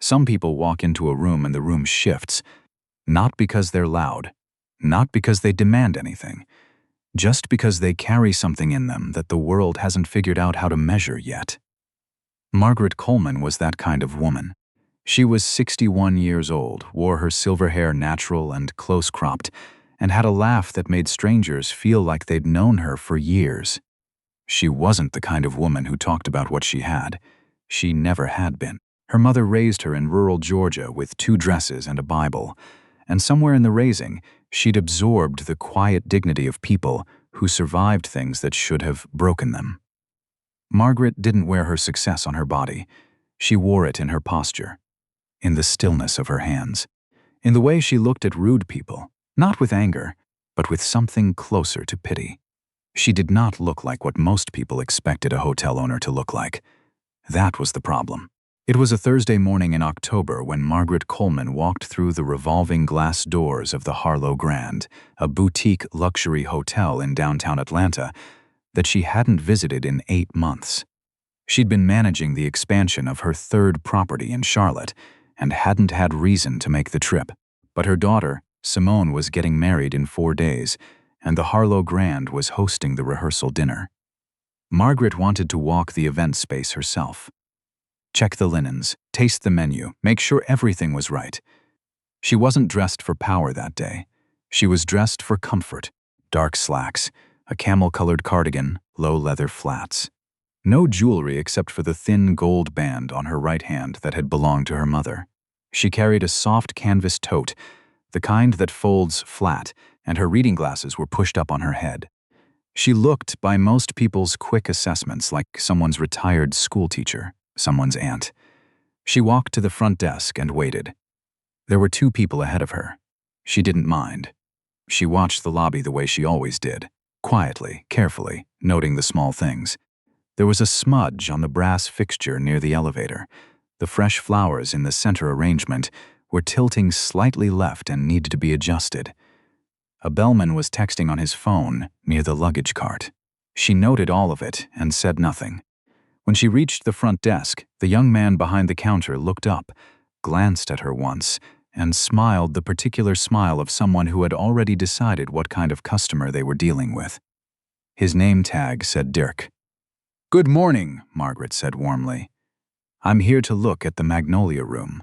Some people walk into a room and the room shifts, not because they're loud, not because they demand anything, just because they carry something in them that the world hasn't figured out how to measure yet. Margaret Coleman was that kind of woman. She was 61 years old, wore her silver hair natural and close-cropped, and had a laugh that made strangers feel like they'd known her for years. She wasn't the kind of woman who talked about what she had. She never had been. Her mother raised her in rural Georgia with 2 dresses and a Bible, and somewhere in the raising, she'd absorbed the quiet dignity of people who survived things that should have broken them. Margaret didn't wear her success on her body. She wore it in her posture, in the stillness of her hands, in the way she looked at rude people, not with anger, but with something closer to pity. She did not look like what most people expected a hotel owner to look like. That was the problem. It was a Thursday morning in October when Margaret Coleman walked through the revolving glass doors of the Harlow Grand, a boutique luxury hotel in downtown Atlanta that she hadn't visited in 8 months. She'd been managing the expansion of her 3rd property in Charlotte and hadn't had reason to make the trip. But her daughter, Simone, was getting married in 4 days, and the Harlow Grand was hosting the rehearsal dinner. Margaret wanted to walk the event space herself. Check the linens, taste the menu, make sure everything was right. She wasn't dressed for power that day. She was dressed for comfort: dark slacks, a camel-colored cardigan, low leather flats. No jewelry except for the thin gold band on her right hand that had belonged to her mother. She carried a soft canvas tote, the kind that folds flat, and her reading glasses were pushed up on her head. She looked, by most people's quick assessments, like someone's retired schoolteacher, someone's aunt. She walked to the front desk and waited. There were 2 people ahead of her. She didn't mind. She watched the lobby the way she always did, quietly, carefully, noting the small things. There was a smudge on the brass fixture near the elevator. The fresh flowers in the center arrangement were tilting slightly left and needed to be adjusted. A bellman was texting on his phone near the luggage cart. She noted all of it and said nothing. When she reached the front desk, the young man behind the counter looked up, glanced at her once, and smiled the particular smile of someone who had already decided what kind of customer they were dealing with. His name tag said Dirk. "Good morning," Margaret said warmly. "I'm here to look at the Magnolia Room.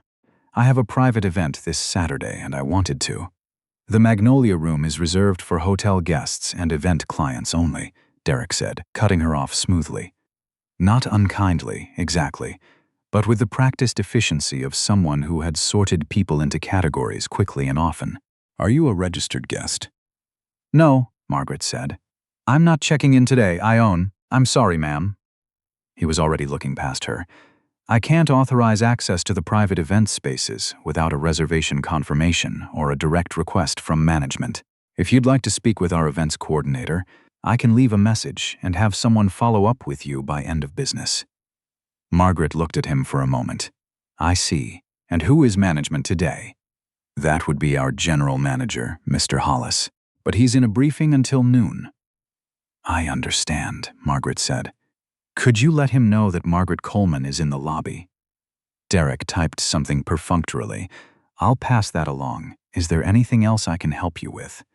I have a private event this Saturday and I wanted to." "The Magnolia Room is reserved for hotel guests and event clients only," Derek said, cutting her off smoothly. Not unkindly, exactly, but with the practiced efficiency of someone who had sorted people into categories quickly and often. "Are you a registered guest?" "No," Margaret said. "I'm not checking in today, I'm sorry, ma'am." He was already looking past her. "I can't authorize access to the private event spaces without a reservation confirmation or a direct request from management. If you'd like to speak with our events coordinator, I can leave a message and have someone follow up with you by end of business." Margaret looked at him for a moment. "I see. And who is management today?" "That would be our general manager, Mr. Hollis, but he's in a briefing until noon." "I understand," Margaret said. "Could you let him know that Margaret Coleman is in the lobby?" Derek typed something perfunctorily. "I'll pass that along. Is there anything else I can help you with?"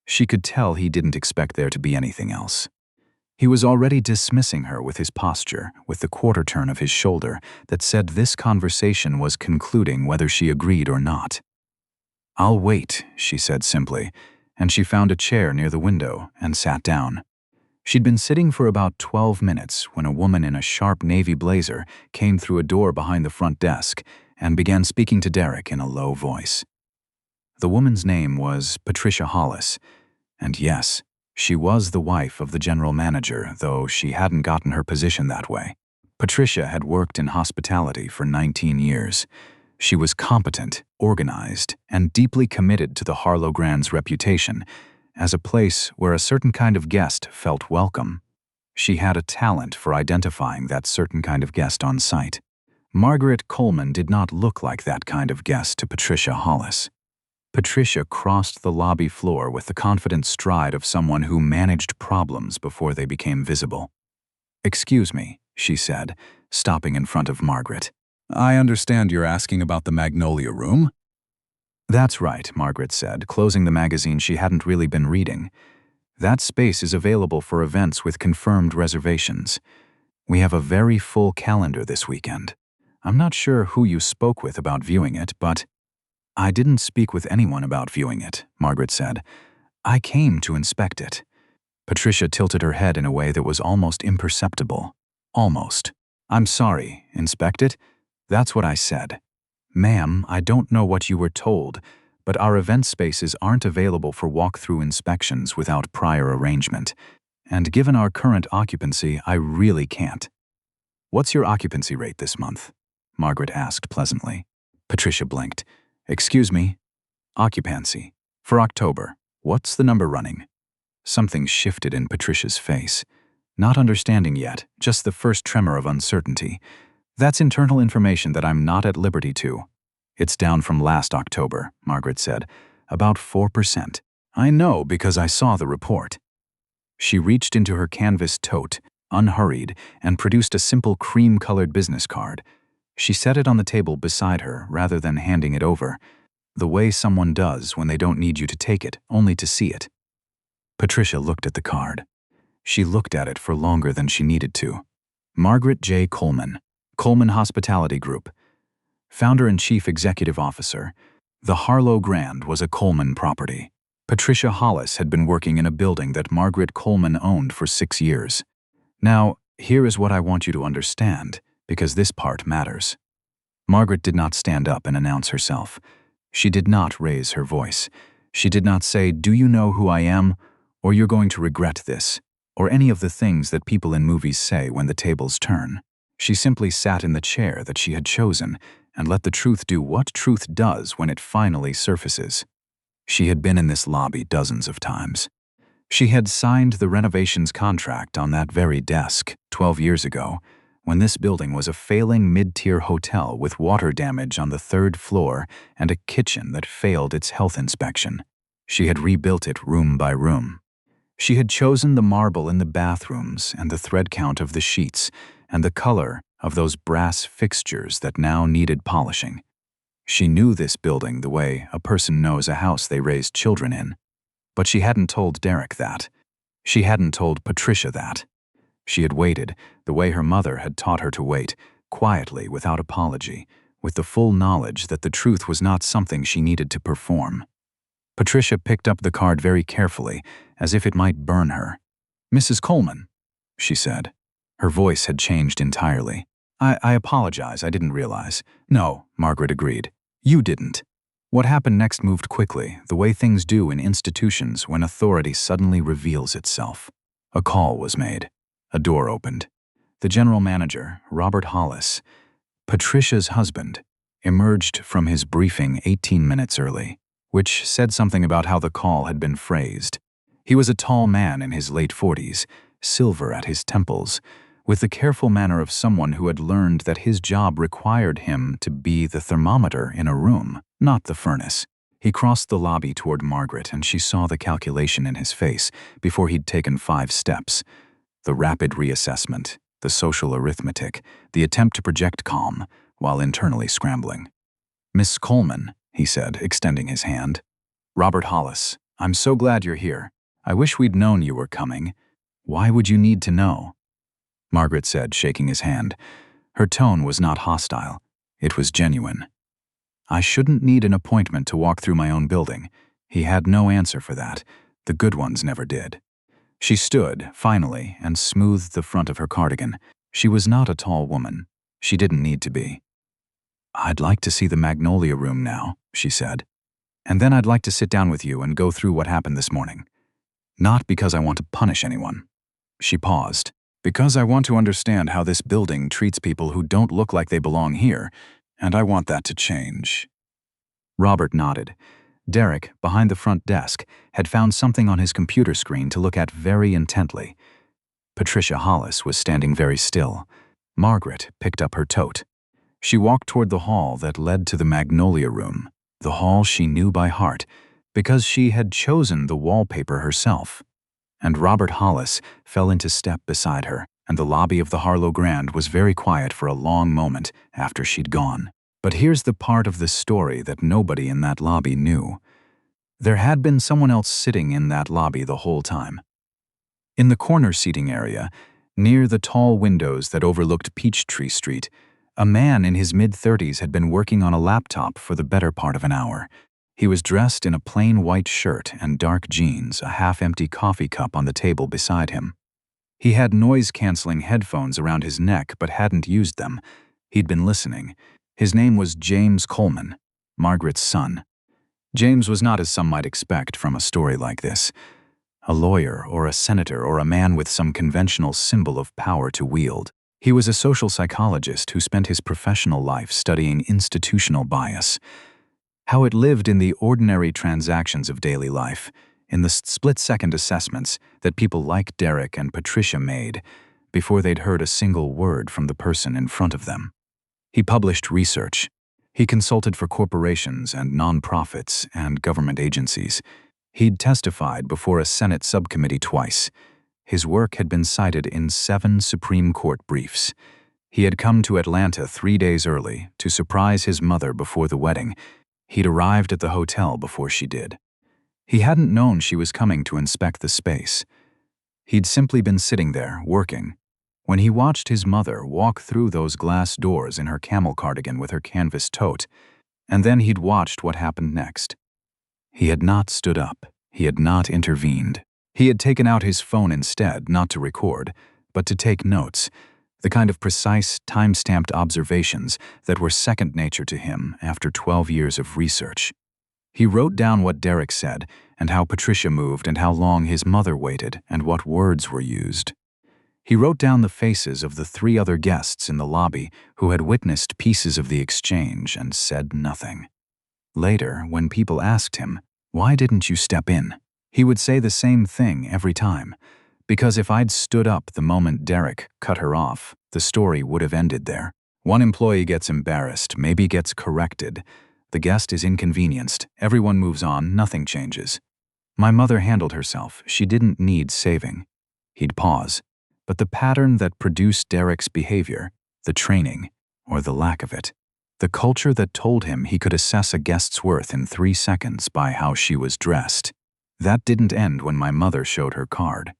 She could tell he didn't expect there to be anything else. He was already dismissing her with his posture, with the quarter turn of his shoulder that said this conversation was concluding whether she agreed or not. "I'll wait," she said simply, and she found a chair near the window and sat down. She'd been sitting for about 12 minutes when a woman in a sharp navy blazer came through a door behind the front desk and began speaking to Derek in a low voice. The woman's name was Patricia Hollis, and yes, she was the wife of the general manager, though she hadn't gotten her position that way. Patricia had worked in hospitality for 19 years. She was competent, organized, and deeply committed to the Harlow Grand's reputation as a place where a certain kind of guest felt welcome. She had a talent for identifying that certain kind of guest on site. Margaret Coleman did not look like that kind of guest to Patricia Hollis. Patricia crossed the lobby floor with the confident stride of someone who managed problems before they became visible. "Excuse me," she said, stopping in front of Margaret. I understand you're asking about the Magnolia Room? That's right, Margaret said, closing the magazine she hadn't really been reading. That space is available for events with confirmed reservations. We have a very full calendar this weekend. I'm not sure who you spoke with about viewing it, but I didn't speak with anyone about viewing it, Margaret said. I came to inspect it. Patricia tilted her head in a way that was almost imperceptible. Almost. I'm sorry, inspect it? That's what I said. Ma'am, I don't know what you were told, but our event spaces aren't available for walk-through inspections without prior arrangement. And given our current occupancy, I really can't. What's your occupancy rate this month? Margaret asked pleasantly. Patricia blinked. Excuse me? Occupancy. For October. What's the number running? Something shifted in Patricia's face. Not understanding yet, just the first tremor of uncertainty. That's internal information that I'm not at liberty to. It's down from last October, Margaret said. About 4%. I know because I saw the report. She reached into her canvas tote, unhurried, and produced a simple cream-colored business card. She set it on the table beside her rather than handing it over, the way someone does when they don't need you to take it, only to see it. Patricia looked at the card. She looked at it for longer than she needed to. Margaret J. Coleman, Coleman Hospitality Group, Founder and Chief Executive Officer. The Harlow Grand was a Coleman property. Patricia Hollis had been working in a building that Margaret Coleman owned for 6 years. Now, here is what I want you to understand, because this part matters. Margaret did not stand up and announce herself. She did not raise her voice. She did not say, "Do you know who I am?" or "You're going to regret this," or any of the things that people in movies say when the tables turn. She simply sat in the chair that she had chosen and let the truth do what truth does when it finally surfaces. She had been in this lobby dozens of times. She had signed the renovations contract on that very desk 12 years ago, when this building was a failing mid-tier hotel with water damage on the 3rd floor and a kitchen that failed its health inspection. She had rebuilt it room by room. She had chosen the marble in the bathrooms and the thread count of the sheets and the color of those brass fixtures that now needed polishing. She knew this building the way a person knows a house they raised children in. But she hadn't told Derek that. She hadn't told Patricia that. She had waited, the way her mother had taught her to wait, quietly, without apology, with the full knowledge that the truth was not something she needed to perform. Patricia picked up the card very carefully, as if it might burn her. "Mrs. Coleman," she said. Her voice had changed entirely. I apologize, I didn't realize." "No," Margaret agreed. "You didn't." What happened next moved quickly, the way things do in institutions when authority suddenly reveals itself. A call was made. A door opened. The general manager, Robert Hollis, Patricia's husband, emerged from his briefing 18 minutes early, which said something about how the call had been phrased. He was a tall man in his late 40s, silver at his temples, with the careful manner of someone who had learned that his job required him to be the thermometer in a room, not the furnace. He crossed the lobby toward Margaret, and she saw the calculation in his face before he'd taken 5 steps. The rapid reassessment, the social arithmetic, the attempt to project calm, while internally scrambling. "Miss Coleman," he said, extending his hand. "Robert Hollis, I'm so glad you're here. I wish we'd known you were coming. Why would you need to know?" Margaret said, shaking his hand. Her tone was not hostile. It was genuine. "I shouldn't need an appointment to walk through my own building." He had no answer for that. The good ones never did. She stood, finally, and smoothed the front of her cardigan. She was not a tall woman. She didn't need to be. "I'd like to see the Magnolia Room now," she said. "And then I'd like to sit down with you and go through what happened this morning. Not because I want to punish anyone." She paused. "Because I want to understand how this building treats people who don't look like they belong here, and I want that to change." Robert nodded. Derek, behind the front desk, had found something on his computer screen to look at very intently. Patricia Hollis was standing very still. Margaret picked up her tote. She walked toward the hall that led to the Magnolia Room, the hall she knew by heart, because she had chosen the wallpaper herself. And Robert Hollis fell into step beside her. and the lobby of the Harlow Grand was very quiet for a long moment after she'd gone. But here's the part of the story that nobody in that lobby knew. There had been someone else sitting in that lobby the whole time. In the corner seating area, near the tall windows that overlooked Peachtree Street, a man in his mid-30s had been working on a laptop for the better part of an hour. He was dressed in a plain white shirt and dark jeans, a half-empty coffee cup on the table beside him. He had noise-canceling headphones around his neck but hadn't used them. He'd been listening. His name was James Coleman, Margaret's son. James was not as some might expect from a story like this. A lawyer or a senator or a man with some conventional symbol of power to wield. He was a social psychologist who spent his professional life studying institutional bias, how it lived in the ordinary transactions of daily life, in the split-second assessments that people like Derek and Patricia made before they'd heard a single word from the person in front of them. He published research. He consulted for corporations and nonprofits and government agencies. He'd testified before a Senate subcommittee twice. His work had been cited in 7 Supreme Court briefs. He had come to Atlanta 3 days early to surprise his mother before the wedding. He'd arrived at the hotel before she did. He hadn't known she was coming to inspect the space. He'd simply been sitting there, working, when he watched his mother walk through those glass doors in her camel cardigan with her canvas tote, and then he'd watched what happened next. He had not stood up. He had not intervened. He had taken out his phone instead, not to record, but to take notes, the kind of precise, time-stamped observations that were second nature to him after 12 years of research. He wrote down what Derek said, and how Patricia moved, and how long his mother waited, and what words were used. He wrote down the faces of the 3 other guests in the lobby who had witnessed pieces of the exchange and said nothing. Later, when people asked him, "Why didn't you step in?" he would say the same thing every time. Because if I'd stood up the moment Derek cut her off, the story would have ended there. One employee gets embarrassed, maybe gets corrected. The guest is inconvenienced. Everyone moves on, nothing changes. My mother handled herself. She didn't need saving. He'd pause. But the pattern that produced Derek's behavior, the training, or the lack of it, the culture that told him he could assess a guest's worth in 3 seconds by how she was dressed, that didn't end when my mother showed her card.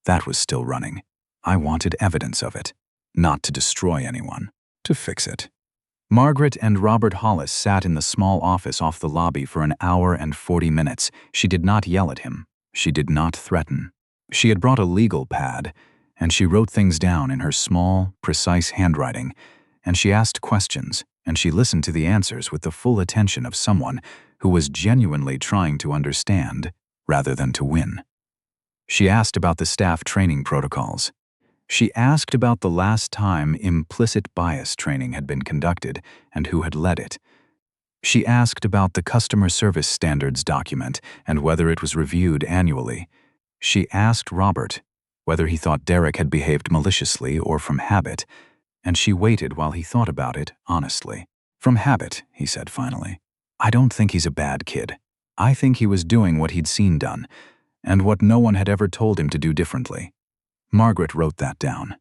That was still running. I wanted evidence of it, not to destroy anyone, to fix it. Margaret and Robert Hollis sat in the small office off the lobby for an hour and 40 minutes. She did not yell at him. She did not threaten. She had brought a legal pad, and she wrote things down in her small, precise handwriting, and she asked questions, and she listened to the answers with the full attention of someone who was genuinely trying to understand rather than to win. She asked about the staff training protocols. She asked about the last time implicit bias training had been conducted and who had led it. She asked about the customer service standards document and whether it was reviewed annually. She asked Robert whether he thought Derek had behaved maliciously or from habit, and she waited while he thought about it honestly. "From habit," he said finally. "I don't think he's a bad kid. I think he was doing what he'd seen done, and what no one had ever told him to do differently." Margaret wrote that down.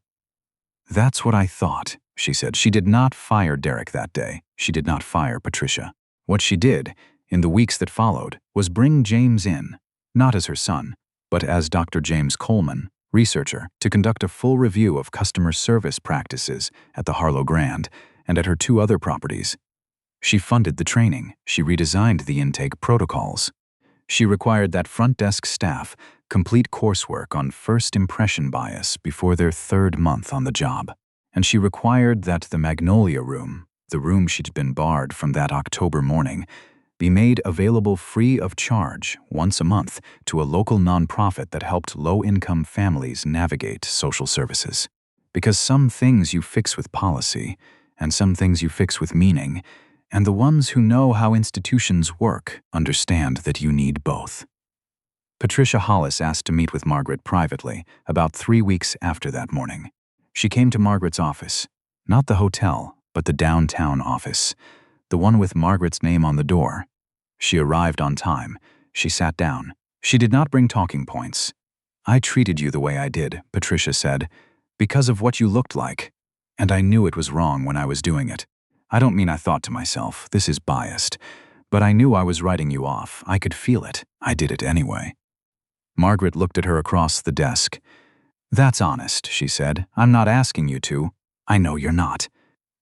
"That's what I thought," she said. She did not fire Derek that day. She did not fire Patricia. What she did, in the weeks that followed, was bring James in, not as her son, but as Dr. James Coleman, researcher, to conduct a full review of customer service practices at the Harlow Grand and at her 2 other properties. She funded the training. She redesigned the intake protocols. She required that front desk staff complete coursework on first impression bias before their 3rd month on the job. And she required that the Magnolia Room, the room she'd been barred from that October morning, be made available free of charge once a month to a local nonprofit that helped low-income families navigate social services. Because some things you fix with policy, and some things you fix with meaning, and the ones who know how institutions work understand that you need both. Patricia Hollis asked to meet with Margaret privately about 3 weeks after that morning. She came to Margaret's office, not the hotel, but the downtown office, the one with Margaret's name on the door. She arrived on time. She sat down. She did not bring talking points. "I treated you the way I did," Patricia said, Because of what you looked like. And I knew it was wrong when I was doing it. I don't mean I thought to myself, this is biased. But I knew I was writing you off. I could feel it. I did it anyway. Margaret looked at her across the desk. That's honest, she said. I'm not asking you to. I know you're not.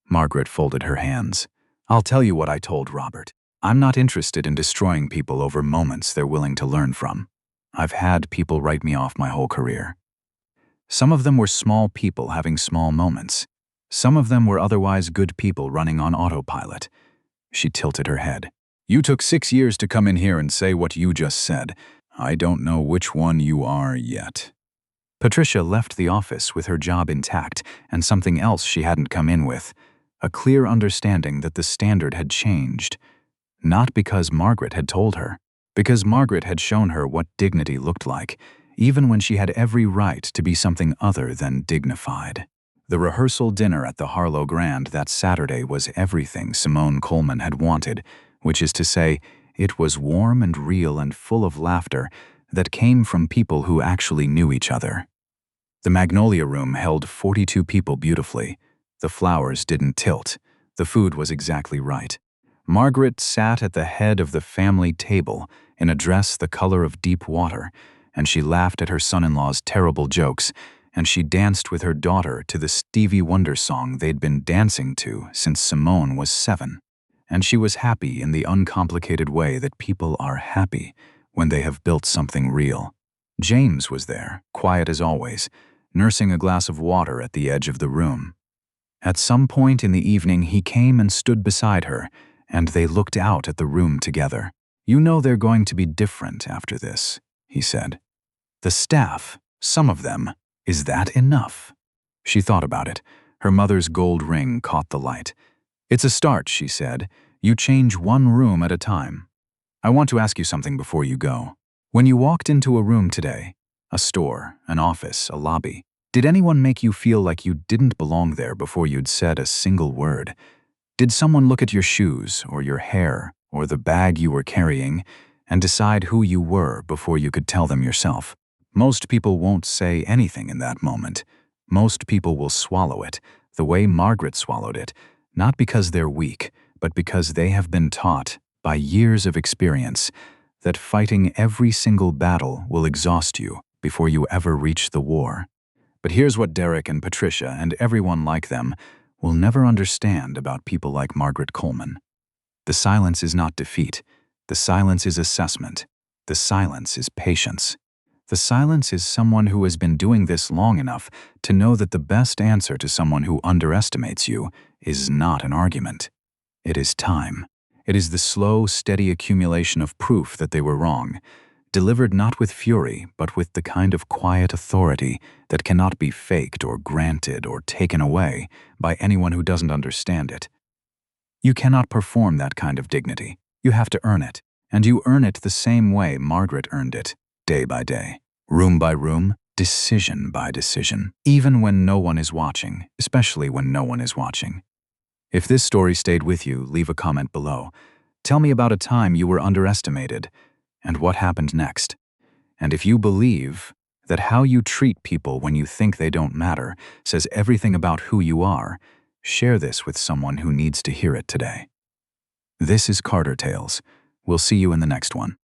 Margaret folded her hands. I'll tell you what I told Robert. I'm not interested in destroying people over moments they're willing to learn from. I've had people write me off my whole career. Some of them were small people having small moments. Some of them were otherwise good people running on autopilot. She tilted her head. You took 6 years to come in here and say what you just said. I don't know which one you are yet. Patricia left the office with her job intact and something else she hadn't come in with, a clear understanding that the standard had changed. Not because Margaret had told her, because Margaret had shown her what dignity looked like, even when she had every right to be something other than dignified. The rehearsal dinner at the Harlow Grand that Saturday was everything Simone Coleman had wanted, which is to say, it was warm and real and full of laughter that came from people who actually knew each other. The Magnolia Room held 42 people beautifully. The flowers didn't tilt. The food was exactly right. Margaret sat at the head of the family table in a dress the color of deep water, and she laughed at her son-in-law's terrible jokes, and she danced with her daughter to the Stevie Wonder song they'd been dancing to since Simone was 7. And she was happy in the uncomplicated way that people are happy when they have built something real. James was there, quiet as always, nursing a glass of water at the edge of the room. At some point in the evening, he came and stood beside her, and they looked out at the room together. You know they're going to be different after this, he said. The staff, some of them, is that enough? She thought about it. Her mother's gold ring caught the light. It's a start, she said. You change one room at a time. I want to ask you something before you go. When you walked into a room today, a store, an office, a lobby, did anyone make you feel like you didn't belong there before you'd said a single word? Did someone look at your shoes or your hair or the bag you were carrying and decide who you were before you could tell them yourself? Most people won't say anything in that moment. Most people will swallow it, the way Margaret swallowed it, not because they're weak, but because they have been taught, by years of experience, that fighting every single battle will exhaust you before you ever reach the war. But here's what Derek and Patricia and everyone like them will never understand about people like Margaret Coleman. The silence is not defeat. The silence is assessment. The silence is patience. The silence is someone who has been doing this long enough to know that the best answer to someone who underestimates you is not an argument. It is time. It is the slow, steady accumulation of proof that they were wrong, delivered not with fury, but with the kind of quiet authority that cannot be faked or granted or taken away by anyone who doesn't understand it. You cannot perform that kind of dignity. You have to earn it, and you earn it the same way Margaret earned it, day by day, room by room, decision by decision, even when no one is watching, especially when no one is watching. If this story stayed with you, leave a comment below. Tell me about a time you were underestimated and what happened next. And if you believe that how you treat people when you think they don't matter says everything about who you are, share this with someone who needs to hear it today. This is Carter Tales. We'll see you in the next one.